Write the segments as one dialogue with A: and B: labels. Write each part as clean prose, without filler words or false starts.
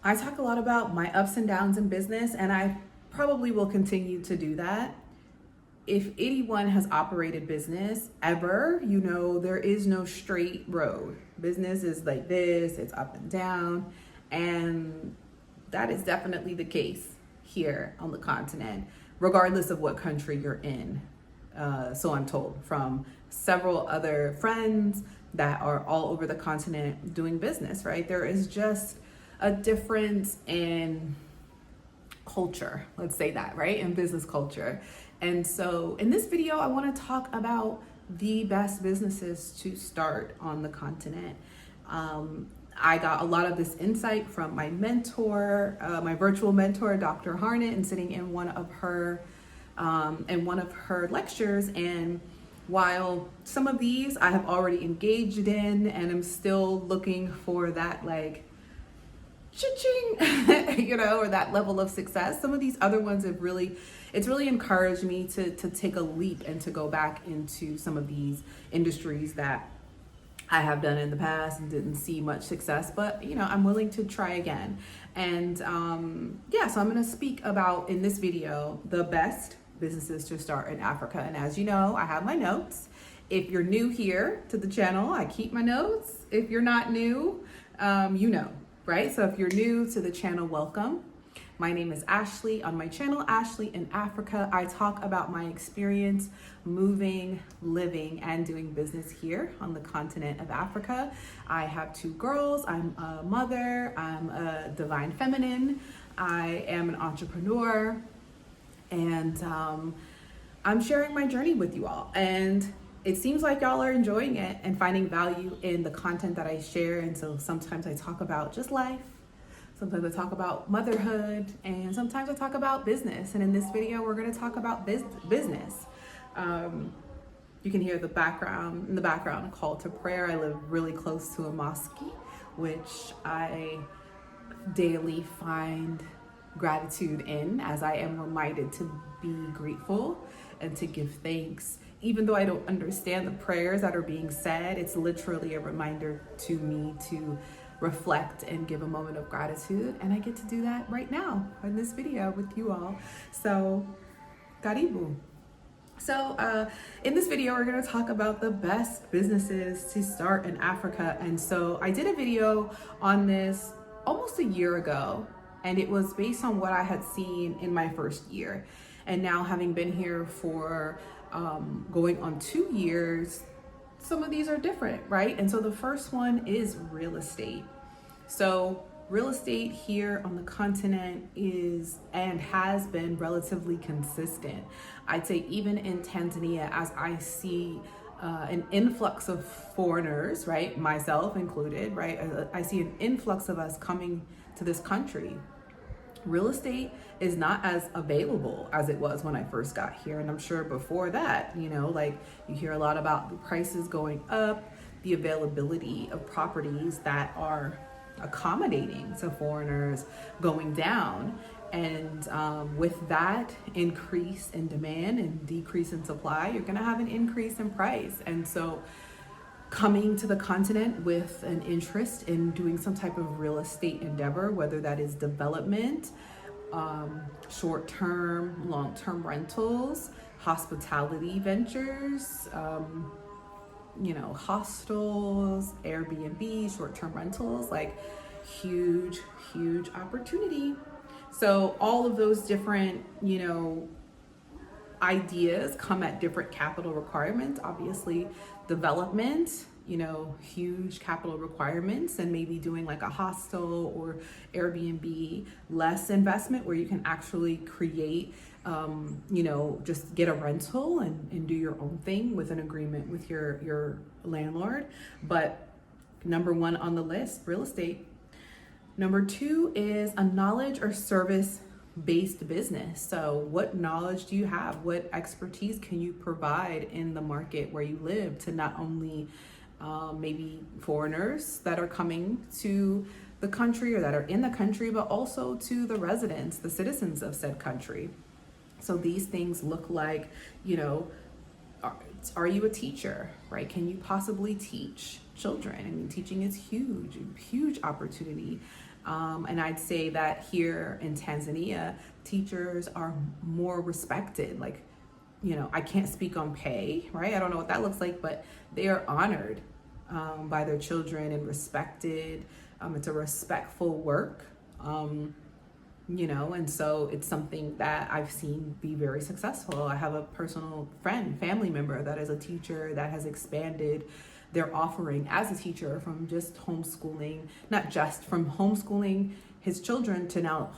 A: I talk a lot about my ups and downs in business, and I probably will continue to do that. If anyone has operated business ever, you know there is no straight road. Business is like this, it's up and down, and that is definitely the case here on the continent, regardless of what country you're in. So I'm told from several other friends that are all over the continent doing business, right? There is just a difference in culture, let's say that, right? In business culture. And so in this video, I want to talk about the best businesses to start on the continent. I got a lot of this insight from my mentor, my virtual mentor, Dr. Harnett, and sitting in one of her lectures. And while some of these I have already engaged in and I'm still looking for that like cha-ching, or that level of success, some of these other ones have really encouraged me to take a leap and to go back into some of these industries that I have done in the past and didn't see much success, but I'm willing to try again. And so I'm going to speak about in this video the best businesses to start in Africa. And as you know, I have my notes. If you're new here to the channel, I keep my notes. If you're not new, right? So if you're new to the channel, welcome. My name is Ashley. On my channel, Ashley in Africa, I talk about my experience moving, living, and doing business here on the continent of Africa. I have 2 girls. I'm a mother. I'm a divine feminine. I am an entrepreneur. And I'm sharing my journey with you all. And it seems like y'all are enjoying it and finding value in the content that I share. And so sometimes I talk about just life. Sometimes I talk about motherhood, and sometimes I talk about business. And in this video, we're going to talk about business. You can hear in the background, a call to prayer. I live really close to a mosque, which I daily find gratitude in, as I am reminded to be grateful and to give thanks. Even though I don't understand the prayers that are being said, it's literally a reminder to me to reflect and give a moment of gratitude. And I get to do that right now in this video with you all. So, karibu. So in this video, we're going to talk about the best businesses to start in Africa. And so I did a video on this almost a year ago, and it was based on what I had seen in my first year. And now, having been here for going on 2 years, some of these are different, right? And so the first one is real estate. So real estate here on the continent is and has been relatively consistent. I'd say even in Tanzania, as I see an influx of foreigners, right, myself included, right, I see an influx of us coming to this country. Real estate is not as available as it was when I first got here. And I'm sure before that, like you hear a lot about the prices going up, the availability of properties that are accommodating to foreigners going down. And with that increase in demand and decrease in supply, you're going to have an increase in price. And so coming to the continent with an interest in doing some type of real estate endeavor, whether that is development, short-term, long-term rentals, hospitality ventures, hostels, Airbnb, short-term rentals, like huge opportunity. So all of those different, ideas come at different capital requirements. Obviously, development, huge capital requirements, and maybe doing like a hostel or Airbnb, less investment where you can actually create, just get a rental and do your own thing with an agreement with your landlord. But number 1 on the list, real estate. Number 2 is a knowledge or service based business. So what knowledge do you have? What expertise can you provide in the market where you live to not only maybe foreigners that are coming to the country or that are in the country, but also to the residents, the citizens of said country. So these things look like, are you a teacher, right? Can you possibly teach children? I mean, teaching is huge opportunity. And I'd say that here in Tanzania, teachers are more respected. Like, I can't speak on pay, right? I don't know what that looks like, but they are honored by their children and respected. It's a respectful work, and so it's something that I've seen be very successful. I have a personal family member that is a teacher that has expanded their offering as a teacher from just homeschooling, not just from homeschooling his children to now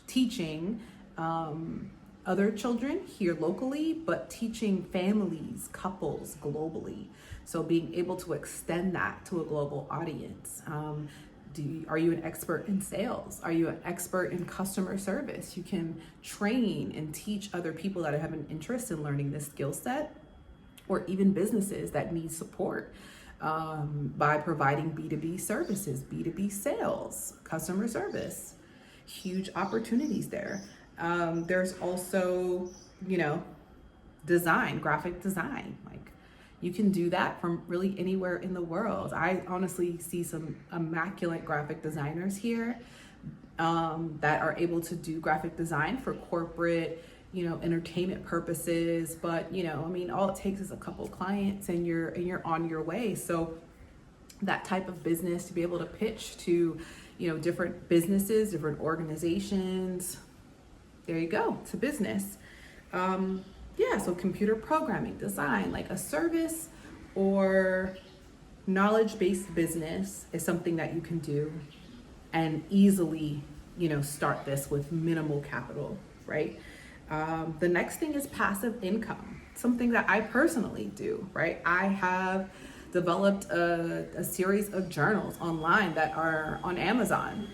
A: teaching other children here locally, but teaching families, couples globally. So being able to extend that to a global audience. Are you an expert in sales? Are you an expert in customer service? You can train and teach other people that have an interest in learning this skill set, or even businesses that need support by providing B2B services, B2B sales, customer service. Huge opportunities there. There's also, design, graphic design. Like, you can do that from really anywhere in the world. I honestly see some immaculate graphic designers here that are able to do graphic design for corporate, entertainment purposes. But, all it takes is a couple clients and you're on your way. So that type of business, to be able to pitch to, different businesses, different organizations, there you go, to business. So computer programming, design, like a service or knowledge-based business is something that you can do and easily, start this with minimal capital, right? The next thing is passive income, something that I personally do, right? I have developed a series of journals online that are on Amazon.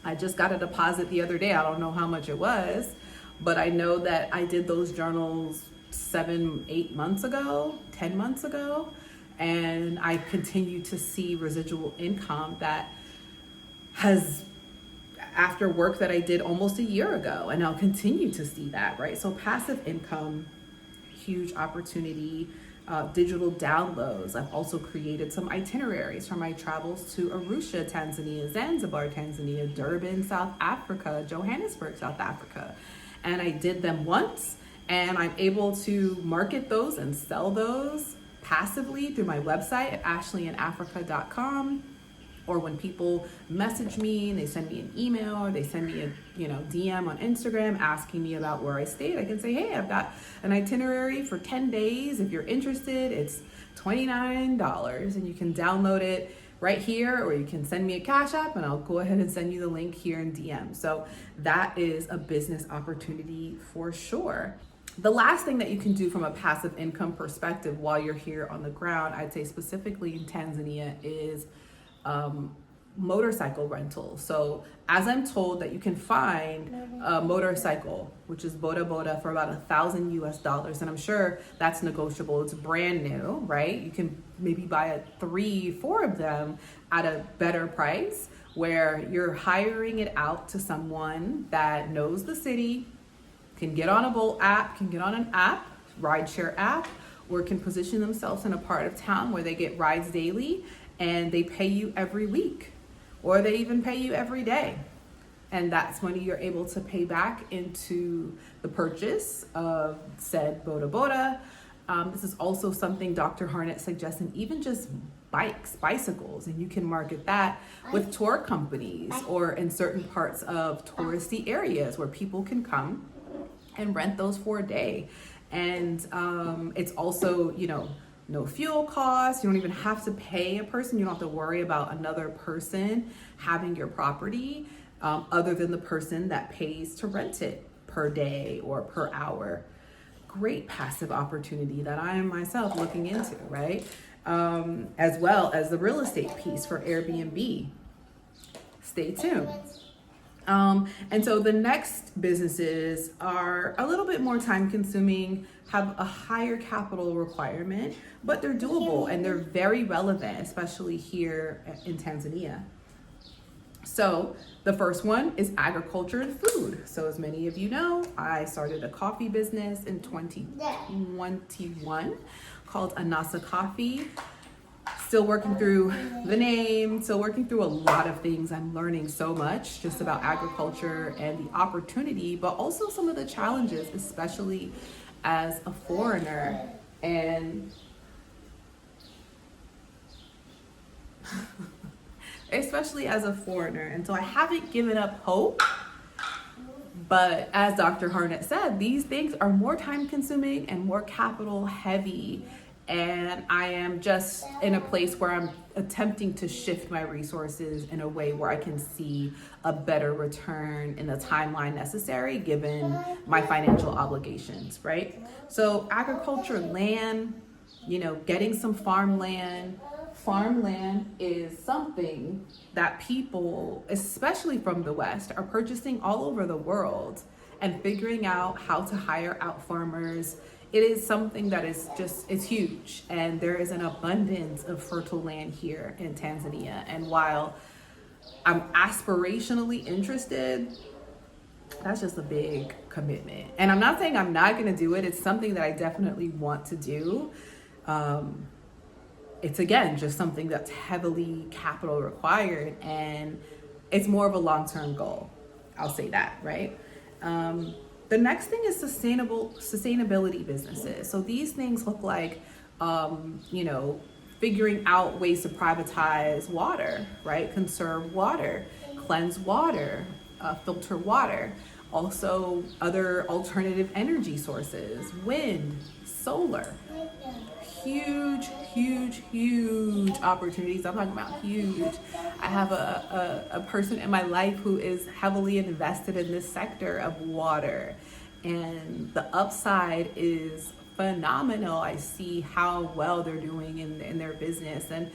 A: I just got a deposit the other day. I don't know how much it was, but I know that I did those journals 7-8 months ago, 10 months ago, and I continue to see residual income that has, after work that I did almost a year ago, and I'll continue to see that, right? So passive income, huge opportunity. Digital downloads. I've also created some itineraries for my travels to Arusha, Tanzania, Zanzibar, Tanzania, Durban, South Africa, Johannesburg, South Africa. And I did them once, and I'm able to market those and sell those passively through my website at ashleyinafrika.com. Or when people message me and they send me an email or they send me a DM on Instagram asking me about where I stayed, I can say, hey, I've got an itinerary for 10 days. If you're interested, it's $29 and you can download it right here, or you can send me a CashApp and I'll go ahead and send you the link here in DM. So that is a business opportunity for sure. The last thing that you can do from a passive income perspective while you're here on the ground, I'd say specifically in Tanzania, is motorcycle rental. So as I'm told that you can find a motorcycle, which is boda boda, for about $1,000 US, and I'm sure that's negotiable. It's brand new, right? You can maybe buy 3-4 of them at a better price, where you're hiring it out to someone that knows the city, can get on an app, rideshare app, or can position themselves in a part of town where they get rides daily, and they pay you every week, or they even pay you every day. And that's when you're able to pay back into the purchase of said boda boda. This is also something Dr. Harnett suggests, and even just bicycles, and you can market that with tour companies or in certain parts of touristy areas where people can come and rent those for a day. And it's also, no fuel costs. You don't even have to pay a person. You don't have to worry about another person having your property, other than the person that pays to rent it per day or per hour. Great passive opportunity that I am myself looking into, right? As well as the real estate piece for Airbnb. Stay tuned. And so the next businesses are a little bit more time consuming, have a higher capital requirement, but they're doable and they're very relevant, especially here in Tanzania. So the first one is agriculture and food. So as many of you know, I started a coffee business in 2021 called Anasa Coffee. Still working through the name, still working through a lot of things. I'm learning so much just about agriculture and the opportunity, but also some of the challenges, especially as a foreigner. And especially as a foreigner. And so I haven't given up hope. But as Dr. Harnett said, these things are more time consuming and more capital heavy. And I am just in a place where I'm attempting to shift my resources in a way where I can see a better return in the timeline necessary given my financial obligations, right? So agriculture, land, getting some farmland. Farmland is something that people, especially from the West, are purchasing all over the world and figuring out how to hire out farmers. It is something that is it's huge, and there is an abundance of fertile land here in Tanzania. And while I'm aspirationally interested, that's just a big commitment. And I'm not saying I'm not gonna do it. It's something that I definitely want to do. It's again, just something that's heavily capital required, and it's more of a long-term goal. I'll say that, right? The next thing is sustainability businesses. So these things look like, figuring out ways to privatize water, right? Conserve water, cleanse water, filter water. Also other alternative energy sources, wind, solar. Huge opportunities. I'm talking about huge. I have a person in my life who is heavily invested in this sector of water, and the upside is phenomenal. I see how well they're doing in their business, and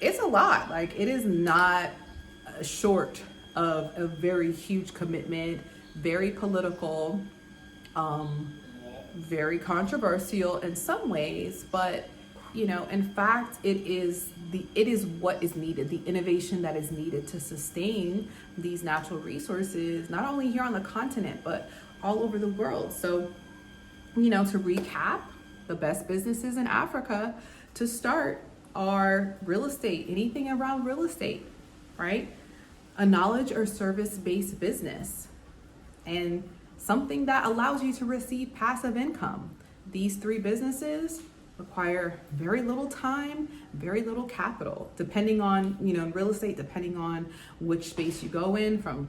A: it's a lot. Like, it is not short of a very huge commitment, very political, very controversial in some ways, but in fact, it is what is needed, the innovation that is needed to sustain these natural resources, not only here on the continent, but all over the world. So, to recap, the best businesses in Africa to start are real estate, anything around real estate, right? A knowledge or service-based business, and something that allows you to receive passive income. These three businesses require very little time, very little capital, depending on, real estate, depending on which space you go in, from,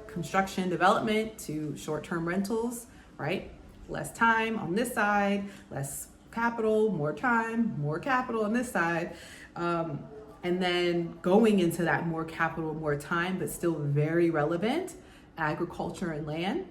A: construction development to short-term rentals, right? Less time on this side, less capital, more time, more capital on this side. And then going into that more capital, more time, but still very relevant, agriculture and land,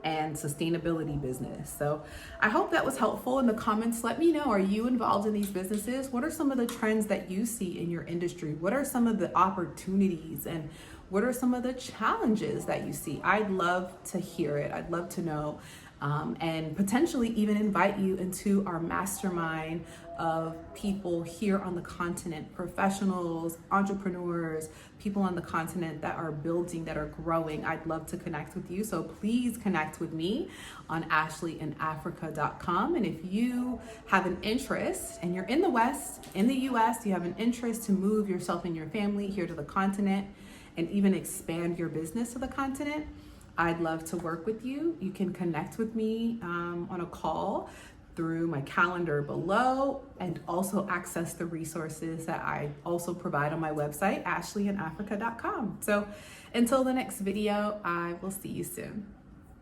A: and sustainability business. So I hope that was helpful. In the comments, let me know, are you involved in these businesses? What are some of the trends that you see in your industry? What are some of the opportunities, and what are some of the challenges that you see? I'd love to hear it. I'd love to know, and potentially even invite you into our mastermind of people here on the continent, professionals, entrepreneurs, people on the continent that are building, that are growing. I'd love to connect with you. So please connect with me on ashleyinafrika.com. And if you have an interest and you're in the West, in the US, you have an interest to move yourself and your family here to the continent and even expand your business to the continent, I'd love to work with you. You can connect with me on a call through my calendar below, and also access the resources that I also provide on my website, ashleyinafrika.com. So until the next video, I will see you soon.